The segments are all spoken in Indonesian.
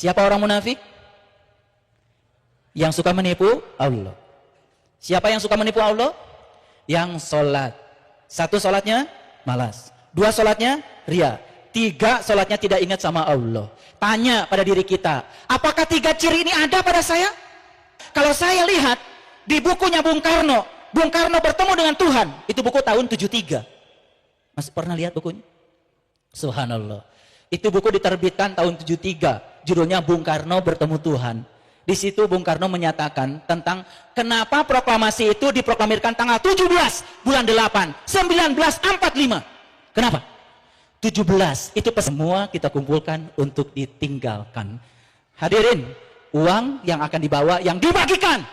Siapa orang munafik? Yang suka menipu Allah. Siapa yang suka menipu Allah? Yang sholat. Satu sholatnya malas. Dua sholatnya ria. Tiga sholatnya tidak ingat sama Allah. Tanya pada diri kita, apakah tiga ciri ini ada pada saya? Kalau saya lihat di bukunya Bung Karno bertemu dengan Tuhan. Itu buku tahun 73. Mas pernah lihat bukunya? Subhanallah. Itu buku diterbitkan tahun 73. Judulnya Bung Karno bertemu Tuhan. Di situ Bung Karno menyatakan tentang kenapa proklamasi itu diproklamirkan tanggal 17 bulan 8 1945. Kenapa? 17 itu semua kita kumpulkan untuk ditinggalkan. Hadirin, uang yang akan dibawa yang dibagikan,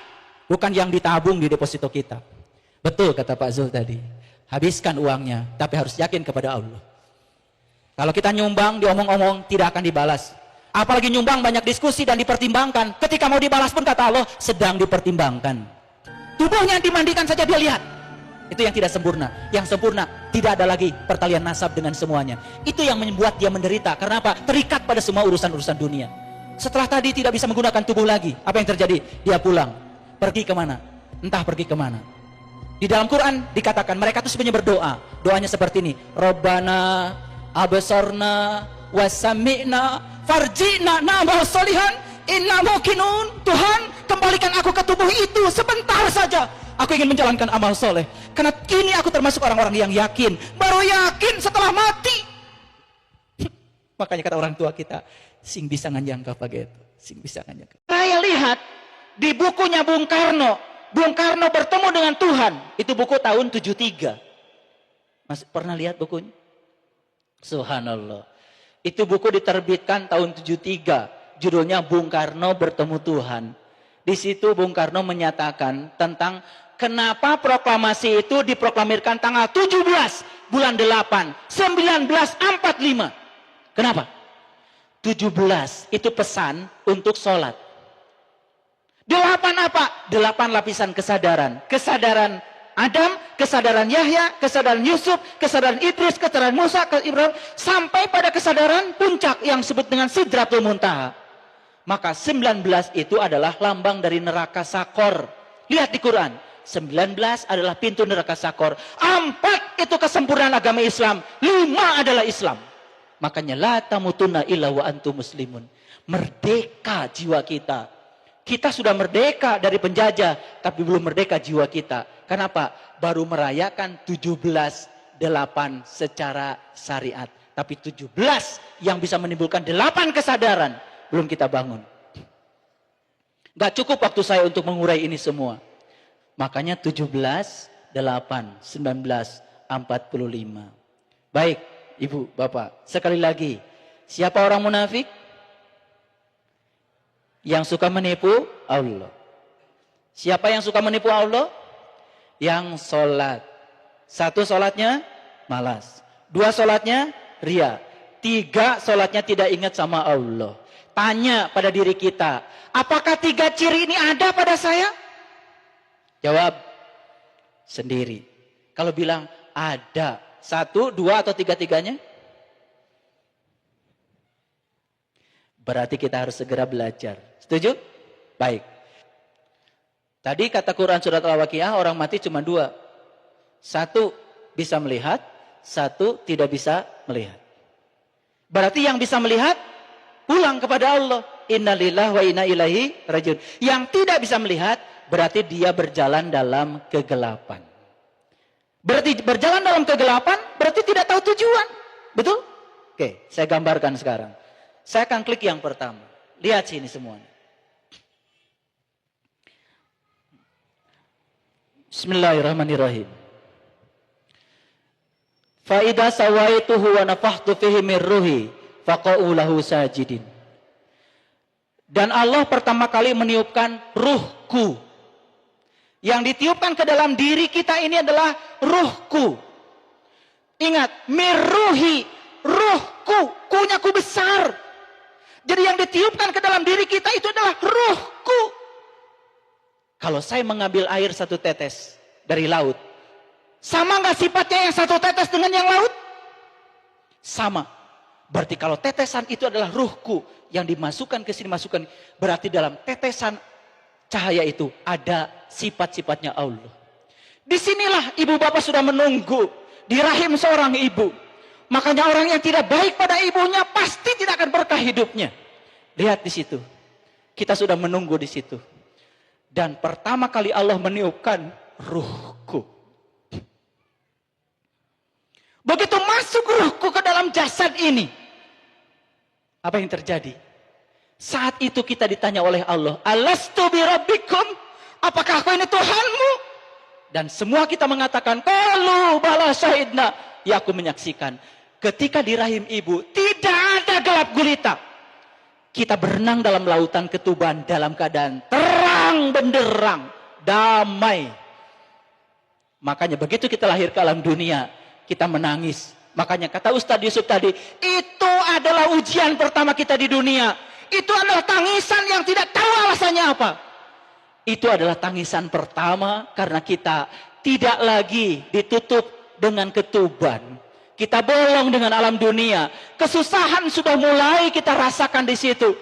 bukan yang ditabung di deposito kita. Betul kata Pak Zul tadi. Habiskan uangnya, tapi harus yakin kepada Allah. Kalau kita nyumbang, diomong-omong, tidak akan dibalas. Apalagi nyumbang banyak diskusi dan dipertimbangkan. Ketika mau dibalas pun kata Allah, sedang dipertimbangkan. Tubuhnya yang dimandikan saja dia lihat. Itu yang tidak sempurna. Yang sempurna, tidak ada lagi pertalian nasab dengan semuanya. Itu yang membuat dia menderita. Karena apa? Terikat pada semua urusan-urusan dunia. Setelah tadi tidak bisa menggunakan tubuh lagi. Apa yang terjadi? Dia pulang. Pergi kemana? Entah pergi kemana. Di dalam Quran dikatakan mereka itu sebenarnya berdoa. Doanya seperti ini. Rabbana abasarna wasami'na farji'na na'mal solihan inna muqinun. Tuhan, kembalikan aku ke tubuh itu sebentar saja. Aku ingin menjalankan amal soleh. Karena kini aku termasuk orang-orang yang yakin. Baru yakin setelah mati. Makanya kata orang tua kita, sing bisa ngajangka pakai itu. Sing bisa ngajangka. Saya lihat di bukunya Bung Karno bertemu dengan Tuhan. Itu buku tahun 73. Mas pernah lihat bukunya? Subhanallah. Itu buku diterbitkan tahun 73. Judulnya Bung Karno bertemu Tuhan. Di situ Bung Karno menyatakan tentang kenapa proklamasi itu diproklamirkan tanggal 17 bulan 8 1945. Kenapa? 17 itu pesan untuk sholat. 8 apa? 8 lapisan kesadaran. Kesadaran Adam, kesadaran Yahya, kesadaran Yusuf, kesadaran Idris, kesadaran Musa, Ibrahim, sampai pada kesadaran puncak yang disebut dengan Sidratul Muntaha. Maka 19 itu adalah lambang dari neraka Sakor. Lihat di Quran, 19 adalah pintu neraka Sakor. 4 itu kesempurnaan agama Islam, 5 adalah Islam. Makanya la tamutunna illa wa antum muslimun. Merdeka jiwa kita. Kita sudah merdeka dari penjajah, tapi belum merdeka jiwa kita. Kenapa? Baru merayakan 17/8 secara syariat. Tapi 17 yang bisa menimbulkan 8 kesadaran belum kita bangun. Gak cukup waktu saya untuk mengurai ini semua. Makanya 17/8/1945. Baik, Ibu, Bapak. Sekali lagi, siapa orang munafik? Yang suka menipu Allah. Siapa yang suka menipu Allah? Yang sholat. Satu sholatnya malas. Dua sholatnya ria. Tiga sholatnya tidak ingat sama Allah. Tanya pada diri kita, apakah tiga ciri ini ada pada saya? Jawab sendiri. Kalau bilang ada, satu, dua, atau tiga-tiganya? Berarti kita harus segera belajar. Setuju? Baik. Tadi kata Quran surat Al-Waqiah, orang mati cuma 2. Satu bisa melihat, satu tidak bisa melihat. Berarti yang bisa melihat pulang kepada Allah. Innalillahi wa inna ilaihi rajiun. Yang tidak bisa melihat berarti dia berjalan dalam kegelapan. Berarti berjalan dalam kegelapan berarti tidak tahu tujuan. Betul? Oke, saya gambarkan sekarang. Saya akan klik yang pertama. Lihat sini semuanya. Bismillahirrahmanirrahim. Fa idza sawaituhu wa nafakhtu fihi min ruhi faqa'u lahu sajidin. Dan Allah pertama kali meniupkan ruhku. Yang ditiupkan ke dalam diri kita ini adalah ruhku. Ingat, mirruhi, ruhku, kunyaku besar. Jadi yang ditiupkan ke dalam diri kita itu adalah ruhku. Kalau saya mengambil air 1 tetes dari laut, sama nggak sifatnya yang 1 tetes dengan yang laut? Sama. Berarti kalau tetesan itu adalah ruhku yang dimasukkan ke sini, masukkan, berarti dalam tetesan cahaya itu ada sifat-sifatnya Allah. Disinilah ibu bapak sudah menunggu di rahim seorang ibu. Makanya orang yang tidak baik pada ibunya pasti tidak akan berkah hidupnya. Lihat di situ. Kita sudah menunggu di situ. Dan pertama kali Allah meniupkan ruhku. Begitu masuk ruhku ke dalam jasad ini, apa yang terjadi? Saat itu kita ditanya oleh Allah, Alastu birabbikum? Apakah aku ini Tuhanmu? Dan semua kita mengatakan, qalu bala syahidna. Ya, aku menyaksikan. Ketika di rahim ibu, tidak ada gelap gulita. Kita berenang dalam lautan ketuban dalam keadaan terang benderang, damai. Makanya begitu kita lahir ke alam dunia, kita menangis. Makanya kata Ustadz Yusuf tadi, itu adalah ujian pertama kita di dunia. Itu adalah tangisan yang tidak tahu alasannya apa. Itu adalah tangisan pertama karena kita tidak lagi ditutup dengan ketuban. Kita bolong dengan alam dunia. Kesusahan sudah mulai kita rasakan di situ.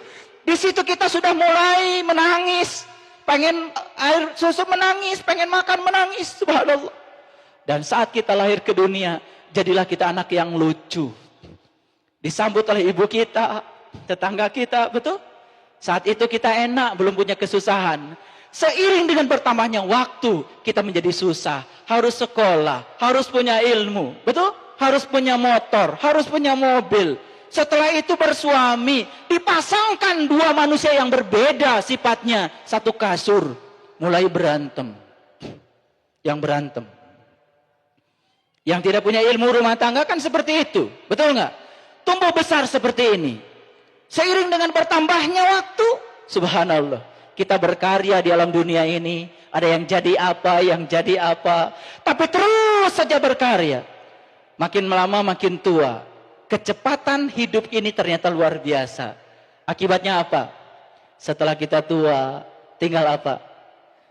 Di situ kita sudah mulai menangis. Pengen air susu menangis, pengen makan menangis. Subhanallah. Dan saat kita lahir ke dunia, jadilah kita anak yang lucu. Disambut oleh ibu kita, tetangga kita, betul? Saat itu kita enak, belum punya kesusahan. Seiring dengan bertambahnya waktu, kita menjadi susah. Harus sekolah, harus punya ilmu, betul? Harus punya motor, harus punya mobil. Setelah itu bersuami, dipasangkan dua manusia yang berbeda sifatnya. Satu kasur, mulai berantem. Yang berantem. Yang tidak punya ilmu rumah tangga kan seperti itu. Betul nggak? Tumbuh besar seperti ini. Seiring dengan bertambahnya waktu, subhanallah. Kita berkarya di alam dunia ini. Ada yang jadi apa, yang jadi apa. Tapi terus saja berkarya. Makin lama makin tua. Kecepatan hidup ini ternyata luar biasa. Akibatnya apa? Setelah kita tua, tinggal apa?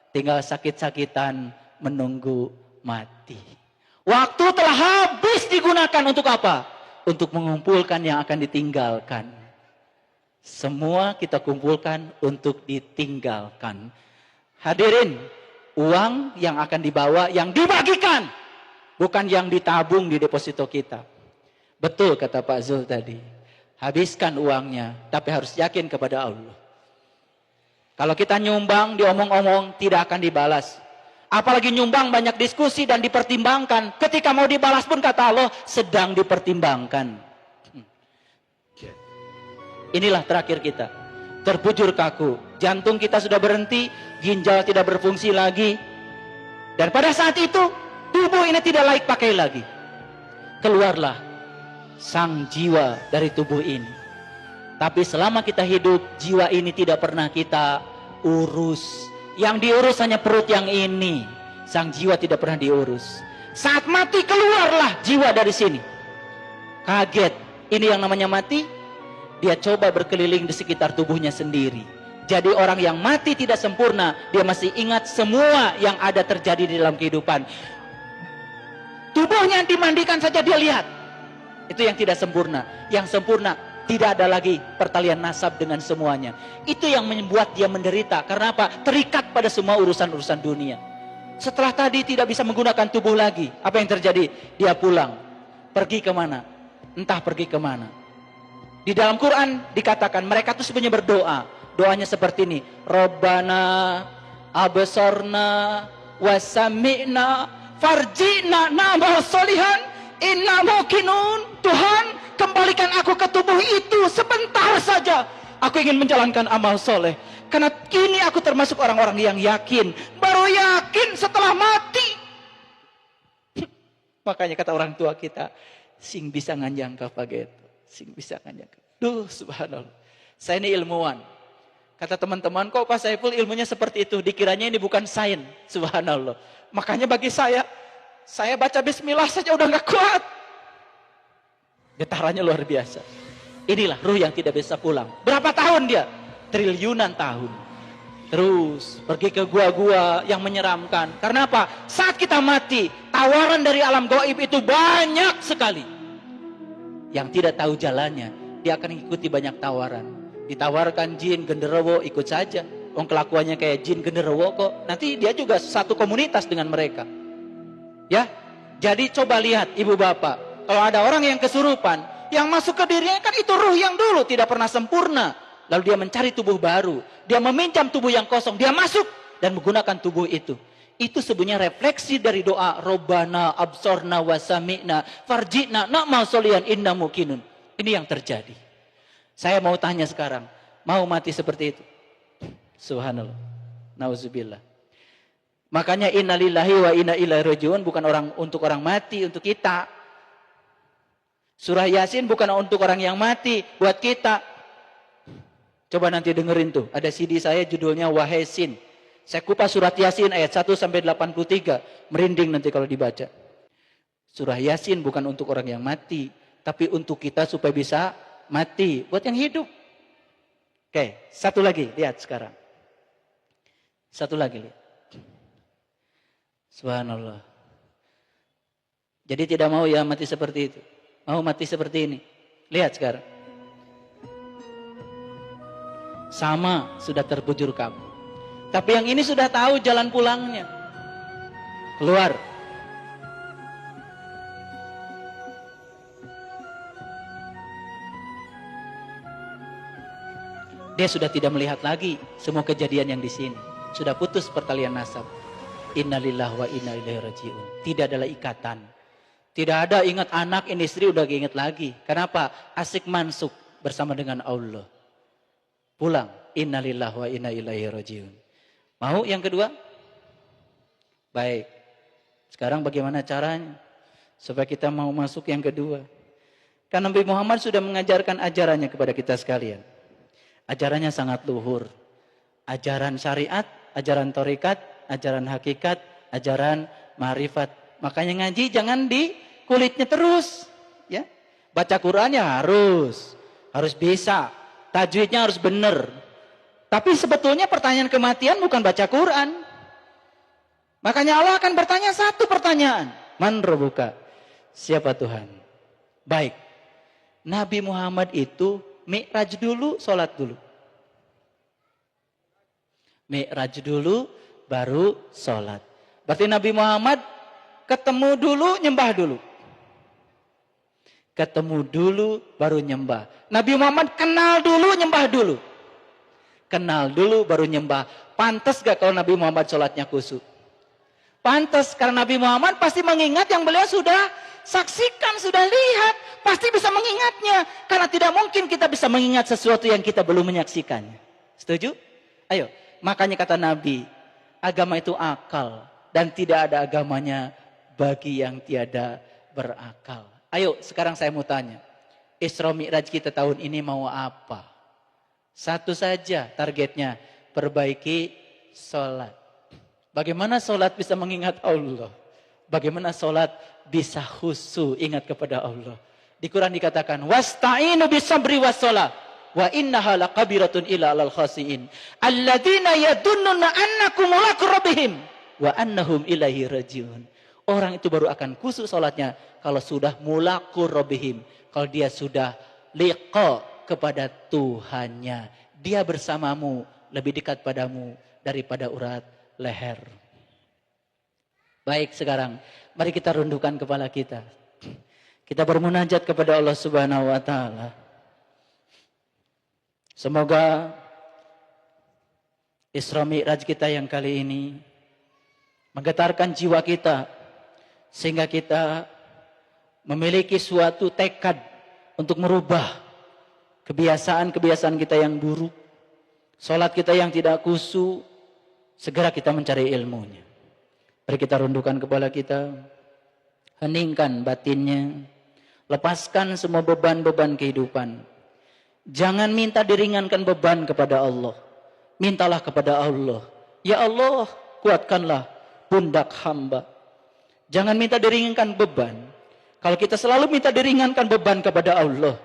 Tinggal sakit-sakitan menunggu mati. Waktu telah habis digunakan untuk apa? Untuk mengumpulkan yang akan ditinggalkan. Semua kita kumpulkan untuk ditinggalkan. Hadirin, uang yang akan dibawa, yang dibagikan. Bukan yang ditabung di deposito kita. Betul kata Pak Zul tadi. Habiskan uangnya, tapi harus yakin kepada Allah. Kalau kita nyumbang, diomong-omong, tidak akan dibalas. Apalagi nyumbang banyak diskusi dan dipertimbangkan. Ketika mau dibalas pun kata Allah, sedang dipertimbangkan. Inilah terakhir kita. Terbujur kaku. Jantung kita sudah berhenti, ginjal tidak berfungsi lagi. Dan pada saat itu, tubuh ini tidak layak pakai lagi. Keluarlah sang jiwa dari tubuh ini. Tapi selama kita hidup, jiwa ini tidak pernah kita urus. Yang diurus hanya perut yang ini. Sang jiwa tidak pernah diurus. Saat mati keluarlah jiwa dari sini. Kaget. Ini yang namanya mati. Dia coba berkeliling di sekitar tubuhnya sendiri. Jadi orang yang mati tidak sempurna. Dia masih ingat semua yang ada terjadi di dalam kehidupan. Tubuhnya dimandikan saja dia lihat. Itu yang tidak sempurna. Yang sempurna, tidak ada lagi pertalian nasab dengan semuanya. Itu yang membuat dia menderita. Karena apa? Terikat pada semua urusan-urusan dunia. Setelah tadi tidak bisa menggunakan tubuh lagi. Apa yang terjadi? Dia pulang. Pergi kemana? Entah pergi kemana. Di dalam Quran dikatakan mereka itu sebenarnya berdoa. Doanya seperti ini. Rabbana absorna wasami'na farji'na na'mal solihan inna muqinun. Tuhan, kembalikan aku ke tubuh itu sebentar saja. Aku ingin menjalankan amal soleh. Karena kini aku termasuk orang-orang yang yakin. Baru yakin setelah mati. Makanya kata orang tua kita, sing bisa nganjang kapaget. Sing bisa nganjang. Duh, subhanallah. Saya ini ilmuwan. Kata teman-teman, kok Pak Saiful ilmunya seperti itu? Dikiranya ini bukan sains. Subhanallah. Makanya bagi saya baca bismillah saja udah gak kuat. Getarannya luar biasa. Inilah ruh yang tidak bisa pulang. Berapa tahun dia? Triliunan tahun. Terus pergi ke gua-gua yang menyeramkan. Karena apa? Saat kita mati, tawaran dari alam gaib itu banyak sekali. yang tidak tahu jalannya, dia akan ikuti banyak tawaran. Ditawarkan jin, genderuwo, ikut saja. Kelakuannya kayak jin, genderuwo kok. Nanti dia juga satu komunitas dengan mereka. Ya, jadi coba lihat ibu bapak, kalau ada orang yang kesurupan, yang masuk ke dirinya kan itu ruh yang dulu tidak pernah sempurna. Lalu dia mencari tubuh baru, dia meminjam tubuh yang kosong, dia masuk dan menggunakan tubuh itu. Itu sebenarnya refleksi dari doa Robbana absorna wasami'na farji'na na'mal solihan inna mukinun. Ini yang terjadi. Saya mau tanya sekarang, mau mati seperti itu? Subhanallah. Nauzubillah. Makanya innalillahi wa inna ilaihi rajiun bukan untuk orang mati, untuk kita. Surah Yasin bukan untuk orang yang mati, buat kita. Coba nanti dengerin tuh, ada CD saya judulnya Wahesin. Saya kupas surat Yasin ayat 1 sampai 83, merinding nanti kalau dibaca. Surah Yasin bukan untuk orang yang mati, tapi untuk kita supaya bisa mati, buat yang hidup. Oke, satu lagi, lihat sekarang. Satu lagi, lihat. Subhanallah. Jadi tidak mau ya mati seperti itu. Mau mati seperti ini. Lihat sekarang. Sama sudah terbujur kamu. Tapi yang ini sudah tahu jalan pulangnya. Keluar. Dia sudah tidak melihat lagi semua kejadian yang di sini. Sudah putus pertalian nasab. Innalillahi wa inna ilaihi rajiun. Tidak adalah ikatan. Tidak ada ingat anak, ini istri udah ingat lagi. Kenapa? Asik mansuk bersama dengan Allah. Pulang. Innalillahi wa inna ilaihi rajiun. Mau yang kedua? Baik. Sekarang bagaimana caranya? Supaya kita mau masuk yang kedua. Karena Nabi Muhammad sudah mengajarkan ajarannya kepada kita sekalian. Ajarannya sangat luhur. Ajaran syariat, ajaran tarekat, ajaran hakikat, ajaran ma'rifat. Makanya ngaji jangan di kulitnya terus. Ya. Baca Qur'annya harus bisa. Tajwidnya harus benar. Tapi sebetulnya pertanyaan kematian bukan baca Quran. Makanya Allah akan bertanya satu pertanyaan. Man rabbuka? Siapa Tuhan? Baik. Nabi Muhammad itu mi'raj dulu, sholat dulu. Mi'raj dulu, baru sholat. Berarti Nabi Muhammad ketemu dulu, nyembah dulu. Ketemu dulu, baru nyembah. Nabi Muhammad kenal dulu, nyembah dulu. Kenal dulu baru nyembah. Pantas gak kalau Nabi Muhammad sholatnya khusyuk? Pantas, karena Nabi Muhammad pasti mengingat yang beliau sudah saksikan, sudah lihat. Pasti bisa mengingatnya. Karena tidak mungkin kita bisa mengingat sesuatu yang kita belum menyaksikannya. Setuju? Ayo, makanya kata Nabi, agama itu akal. Dan tidak ada agamanya bagi yang tiada berakal. Ayo, sekarang saya mau tanya. Isra Mi'raj kita tahun ini mau apa? Satu saja targetnya, perbaiki sholat. Bagaimana sholat bisa mengingat Allah? Bagaimana sholat bisa khusyuk ingat kepada Allah? Di Quran dikatakan, wasta'inu bisabri wassalah, wa innaha laqabiratun ila alal khasiin. Alladzina yadunnuna annakum mulaqu rabbihim, wa annahum ilaihi rajiun. Orang itu baru akan khusyuk sholatnya kalau sudah mulaqu rabbihim. Kalau dia sudah liqa kepada Tuhannya. Dia bersamamu, lebih dekat padamu daripada urat leher. Baik, sekarang mari kita rundukkan kepala kita. Kita bermunajat kepada Allah Subhanahu wa taala. Semoga Isra Mi'raj kita yang kali ini menggetarkan jiwa kita sehingga kita memiliki suatu tekad untuk merubah kebiasaan-kebiasaan kita yang buruk, sholat kita yang tidak khusyuk, segera kita mencari ilmunya. Mari kita rundukkan kepala kita, heningkan batinnya, lepaskan semua beban-beban kehidupan. Jangan minta diringankan beban kepada Allah. Mintalah kepada Allah. Ya Allah, kuatkanlah pundak hamba. Jangan minta diringankan beban. Kalau kita selalu minta diringankan beban kepada Allah,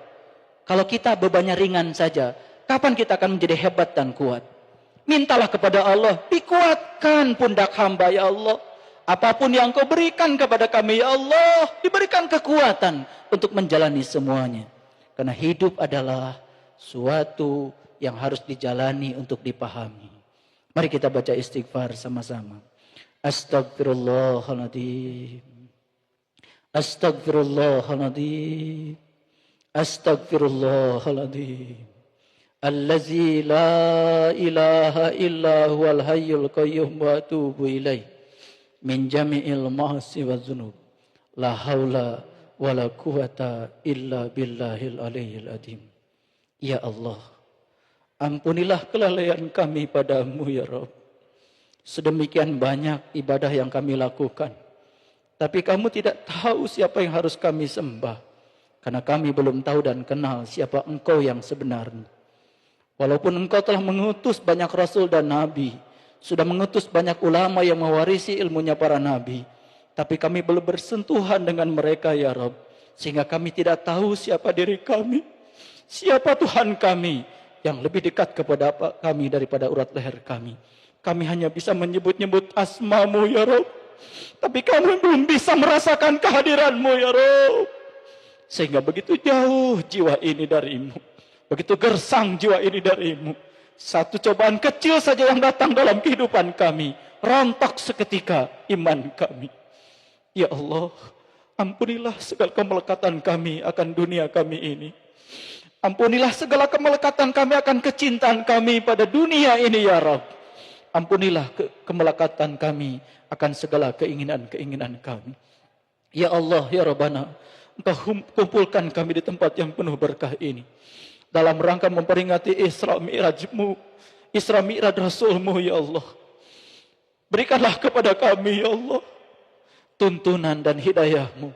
kalau kita bebannya ringan saja, kapan kita akan menjadi hebat dan kuat? Mintalah kepada Allah, dikuatkan pundak hamba ya Allah. Apapun yang Engkau berikan kepada kami, ya Allah, diberikan kekuatan untuk menjalani semuanya. Karena hidup adalah suatu yang harus dijalani untuk dipahami. Mari kita baca istighfar sama-sama. Astagfirullahaladzim. Astagfirullahaladzim. Astagfirullahaladzim. Allazi la ilaha illa huwal hayyul qayyum wa atubu ilaih. Min jami'il ma'asi wa dzunub. La haula wa la quwata illa billahil aliyyil azim. Ya Allah, ampunilah kelalaian kami padamu ya Rabb. Sedemikian banyak ibadah yang kami lakukan, tapi kamu tidak tahu siapa yang harus kami sembah, karena kami belum tahu dan kenal siapa Engkau yang sebenarnya. Walaupun Engkau telah mengutus banyak rasul dan nabi, sudah mengutus banyak ulama yang mewarisi ilmunya para nabi, tapi kami belum bersentuhan dengan mereka ya Rabb, sehingga kami tidak tahu siapa diri kami, siapa Tuhan kami yang lebih dekat kepada kami daripada urat leher kami. Kami hanya bisa menyebut-nyebut asma-Mu ya Rabb, tapi kami belum bisa merasakan kehadiran-Mu ya Rabb, sehingga begitu jauh jiwa ini dari-Mu, begitu gersang jiwa ini dari-Mu. Satu cobaan kecil saja yang datang dalam kehidupan kami, rontok seketika iman kami. Ya Allah, ampunilah segala kemelekatan kami akan dunia kami ini. Ampunilah segala kemelekatan kami akan kecintaan kami pada dunia ini ya Rabb. Ampunilah kemelekatan kami akan segala keinginan-keinginan kami. Ya Allah, ya Rabbana, Engkau kumpulkan kami di tempat yang penuh berkah ini, dalam rangka memperingati Isra Mi'raj-Mu, Isra Mi'raj Rasul-Mu ya Allah. Berikanlah kepada kami ya Allah tuntunan dan hidayah-Mu,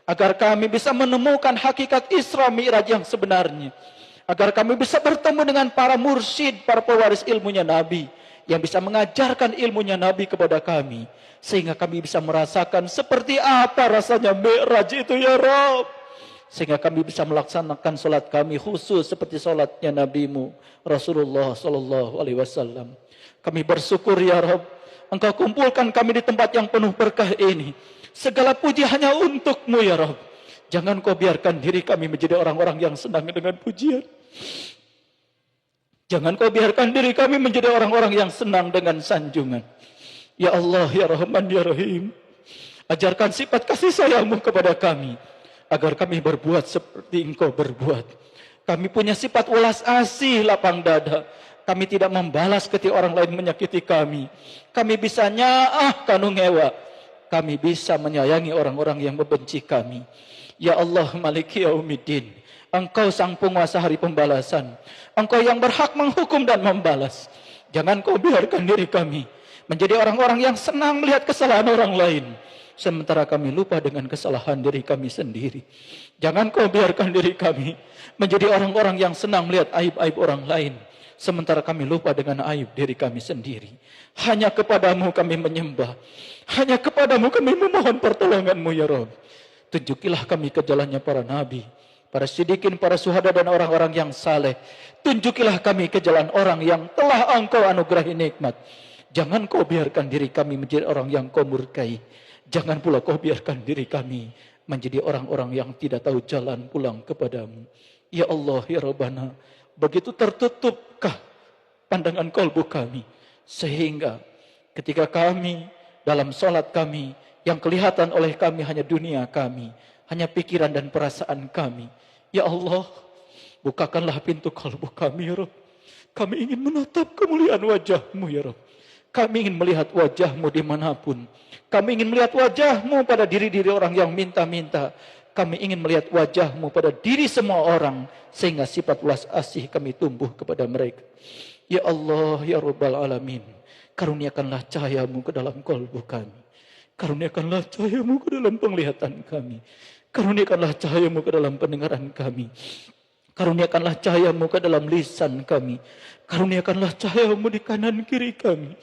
agar kami bisa menemukan hakikat Isra Mi'raj yang sebenarnya, agar kami bisa bertemu dengan para mursyid, para pewaris ilmunya Nabi, yang bisa mengajarkan ilmunya Nabi kepada kami, sehingga kami bisa merasakan seperti apa rasanya Mi'raj itu ya Rabb. Sehingga kami bisa melaksanakan solat kami khusus seperti solatnya Nabi-Mu Rasulullah Sallallahu Alaihi Wasallam. Kami bersyukur ya Rabb, Engkau kumpulkan kami di tempat yang penuh berkah ini. Segala puji hanya untuk-Mu ya Rabb. Jangan Kau biarkan diri kami menjadi orang-orang yang senang dengan pujian. Jangan Kau biarkan diri kami menjadi orang-orang yang senang dengan sanjungan. Ya Allah, ya Rahman, ya Rahim, ajarkan sifat kasih sayang-Mu kepada kami, agar kami berbuat seperti Engkau berbuat. Kami punya sifat welas asih, lapang dada. Kami tidak membalas ketika orang lain menyakiti kami. Kami bisa nyaah kanu ngewa. Kami bisa menyayangi orang-orang yang membenci kami. Ya Allah, Maliki Yaumiddin, Engkau sang penguasa hari pembalasan. Engkau yang berhak menghukum dan membalas. Jangan Kau biarkan diri kami menjadi orang-orang yang senang melihat kesalahan orang lain, sementara kami lupa dengan kesalahan diri kami sendiri. Jangan Kau biarkan diri kami menjadi orang-orang yang senang melihat aib-aib orang lain, sementara kami lupa dengan aib diri kami sendiri. Hanya kepadamu kami menyembah, hanya kepadamu kami memohon pertolongan-Mu ya Rabb. Tunjukilah kami ke jalannya para nabi, para siddiqin, para syuhada dan orang-orang yang saleh. Tunjukilah kami ke jalan orang yang telah Engkau anugerahi nikmat. Jangan Kau biarkan diri kami menjadi orang yang Kau murkai. Jangan pula Kau biarkan diri kami menjadi orang-orang yang tidak tahu jalan pulang kepadamu. Ya Allah, ya Rabbana, begitu tertutupkah pandangan kalbu kami, sehingga ketika kami dalam salat kami, yang kelihatan oleh kami hanya dunia kami, hanya pikiran dan perasaan kami. Ya Allah, bukakanlah pintu kalbu kami ya Rabb. Kami ingin menatap kemuliaan wajah-Mu ya Rabb. Kami ingin melihat wajah-Mu dimanapun. Kami ingin melihat wajah-Mu pada diri-diri orang yang minta-minta. Kami ingin melihat wajah-Mu pada diri semua orang, sehingga sifat welas asih kami tumbuh kepada mereka. Ya Allah, ya Rabbal Alamin, karuniakanlah cahaya-Mu ke dalam kalbu kami. Karuniakanlah cahaya-Mu ke dalam penglihatan kami. Karuniakanlah cahaya-Mu ke dalam pendengaran kami. Karuniakanlah cahaya-Mu ke dalam lisan kami. Karuniakanlah cahaya-Mu di kanan kiri kami.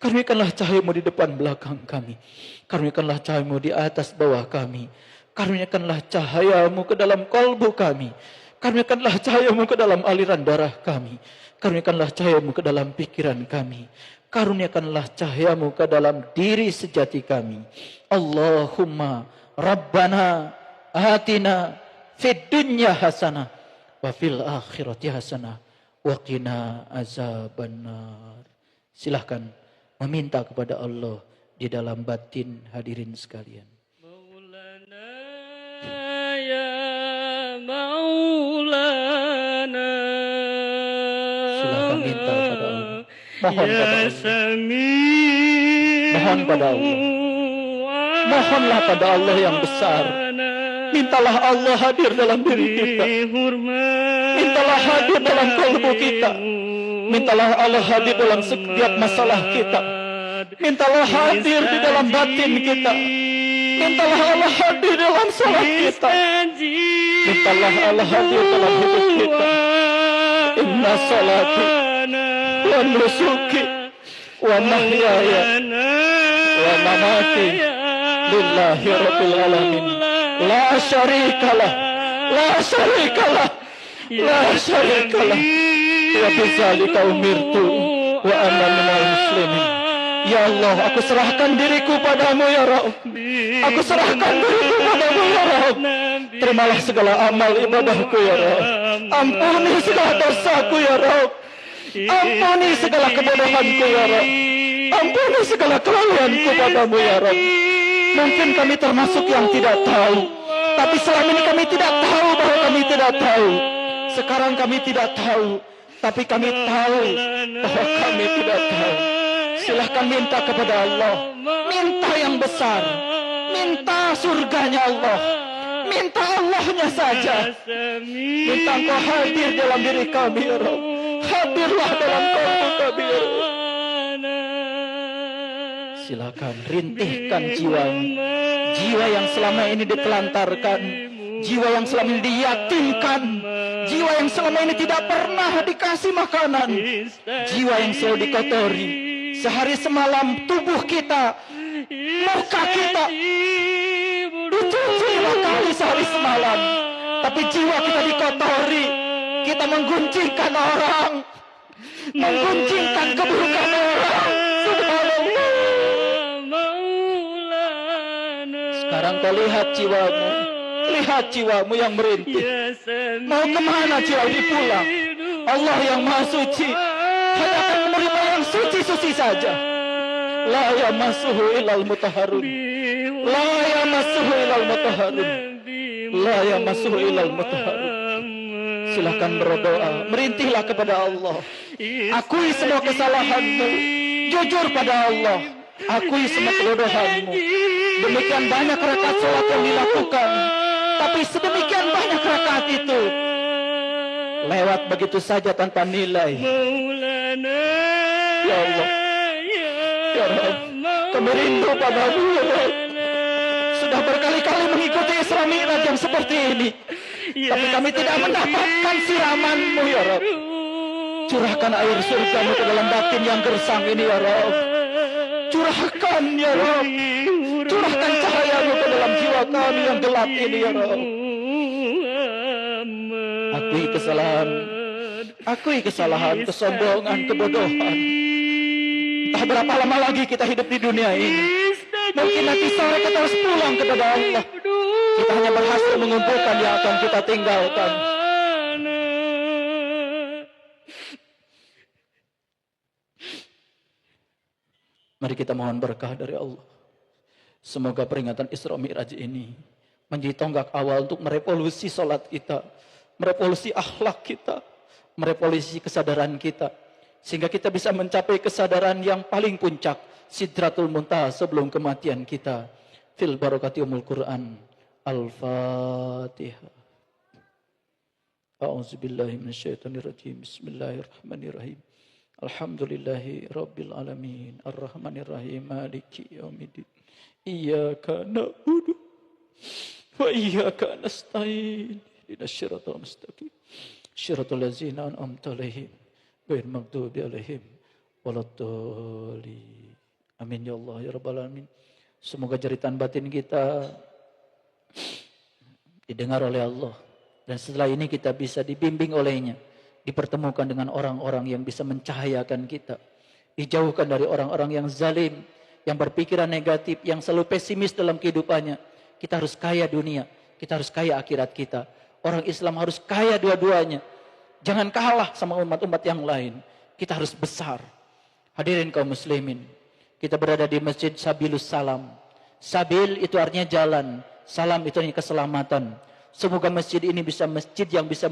Karuniakanlah cahaya-Mu di depan belakang kami. Karuniakanlah cahaya-Mu di atas bawah kami. Karuniakanlah cahaya-Mu ke dalam kalbu kami. Karuniakanlah cahaya-Mu ke dalam aliran darah kami. Karuniakanlah cahaya-Mu ke dalam pikiran kami. Karuniakanlah cahayamu ke dalam diri sejati kami. Allahumma Rabbana atina fid dunya hasanah wa fil akhirati hasanah wa qina azabannar. Silahkan meminta kepada Allah di dalam batin hadirin sekalian. Maulana ya Maulana. Silahkan minta kepada Allah. Mohon ya pada Allah. Mohon pada Allah. Mohonlah pada Allah yang besar. Mintalah Allah hadir dalam diri kita. Mintalah hadir dalam kalbu kita. Mintalah Allah hadir dalam setiap masalah kita. Mintalah hadir di dalam batin kita. Mintalah Allah hadir dalam salat kita. Mintalah Allah hadir dalam hidup kita. Inna salati wa nusuki wa mahyaya wa mamati lillahi rabbil alamin. La syarikalah, la syarikalah, la syarikalah. Wa bidzalika umirtu wa ana minal muslimin. Ya Allah, aku serahkan diriku padamu ya Rabb. Aku serahkan diriku padamu ya Rabb. Terimalah segala amal ibadahku ya Rabb. Ampuni segala dosaku ya Rabb. Ampuni segala kebodohanku ya Rabb. Ampuni segala kelalaianku padamu ya Rabb. Mungkin kami termasuk yang tidak tahu, tapi selama ini kami tidak tahu bahwa kami tidak tahu. Sekarang kami tidak tahu, tapi kami tahu bahwa kami tidak tahu. Silahkan minta kepada Allah. Minta yang besar. Minta surganya Allah. Minta Allahnya saja. Minta Engkau hadir dalam diri kami ya Rabb. Hadirlah dalam kalbu kami ya Rabb. Silakan rintihkan jiwamu. Jiwa yang selama ini ditelantarkan. Jiwa yang selama ini diyatimkan. Jiwa yang selama ini tidak pernah dikasih makanan. Jiwa yang selalu dikotori. Sehari semalam tubuh kita, muka kita dicuci 5 kali sehari semalam. Tapi jiwa kita dikotori. Kita mengguncingkan orang. Mengguncingkan keburukan orang. Subhanallah. Sekarang kau lihat jiwamu. Lihat jiwamu yang merintih. Mau kemana jiwa ini pulang? Allah yang maha suci hanya akan menerima yang suci-suci saja. La yamassuhu ilal mutahharun. La yamassuhu ilal mutahharun. La yamassuhu ilal mutahharun. Silahkan berdoa, merintihlah kepada Allah. Akui semua kesalahanmu, jujur pada Allah. Akui semua kebodohanmu. Demikian banyak rakaat sholat yang dilakukan, tapi sedemikian banyak rakaat itu lewat begitu saja tanpa nilai. Ya Allah, ya Rabb, kami rindu padamu ya Rabb. Sudah berkali-kali mengikuti Isra Mi'raj yang seperti ini, tapi kami tidak mendapatkan siraman-Mu ya Rabb. Curahkan air surga-Mu ke dalam batin yang gersang ini ya Rabb. Curahkan ya Rabb. Curahkan cahaya-Mu ke dalam jiwa kami yang gelap ini ya Rabb. Akui kesalahan, akui kesalahan, kesombongan, kebodohan. Entah berapa lama lagi kita hidup di dunia ini. Mungkin nanti sore kita harus pulang kepada Allah. Kita hanya berhasil mengumpulkan yang akan kita tinggalkan. Mari kita mohon berkah dari Allah. Semoga peringatan Isra Mi'raj ini menjadi tonggak awal untuk merevolusi salat kita, merevolusi akhlak kita, merevolusi kesadaran kita, sehingga kita bisa mencapai kesadaran yang paling puncak, Sidratul Muntaha sebelum kematian kita. Fil barakati umul Quran. Al-Fatihah. A'udzubillahi minasyaitonirrajim. Bismillahirrahmanirrahim. Alhamdulillahi rabbil alamin. Ar-Rahmanirrahim. Maliki yaumiddin. Iyyaka na'budu wa iyyaka nasta'in. Ihdinas siratal mustaqim. Shiratal ladzina an'amta 'alaihim ghairil maghdubi 'alaihim waladdallin. Amin ya Allah ya rabbal alamin. Semoga jeritan batin kita didengar oleh Allah, dan setelah ini kita bisa dibimbing olehnya, dipertemukan dengan orang-orang yang bisa mencahayakan kita, Dijauhkan dari orang-orang yang zalim, yang berpikiran negatif, yang selalu pesimis dalam kehidupannya. Kita harus kaya dunia, kita harus kaya akhirat kita. Orang Islam harus kaya dua-duanya. Jangan kalah sama umat-umat yang lain. Kita harus besar. Hadirin kaum muslimin, kita berada di Masjid Sabilus Salam. Sabil itu artinya jalan, salam itu artinya keselamatan. Semoga masjid ini bisa masjid yang bisa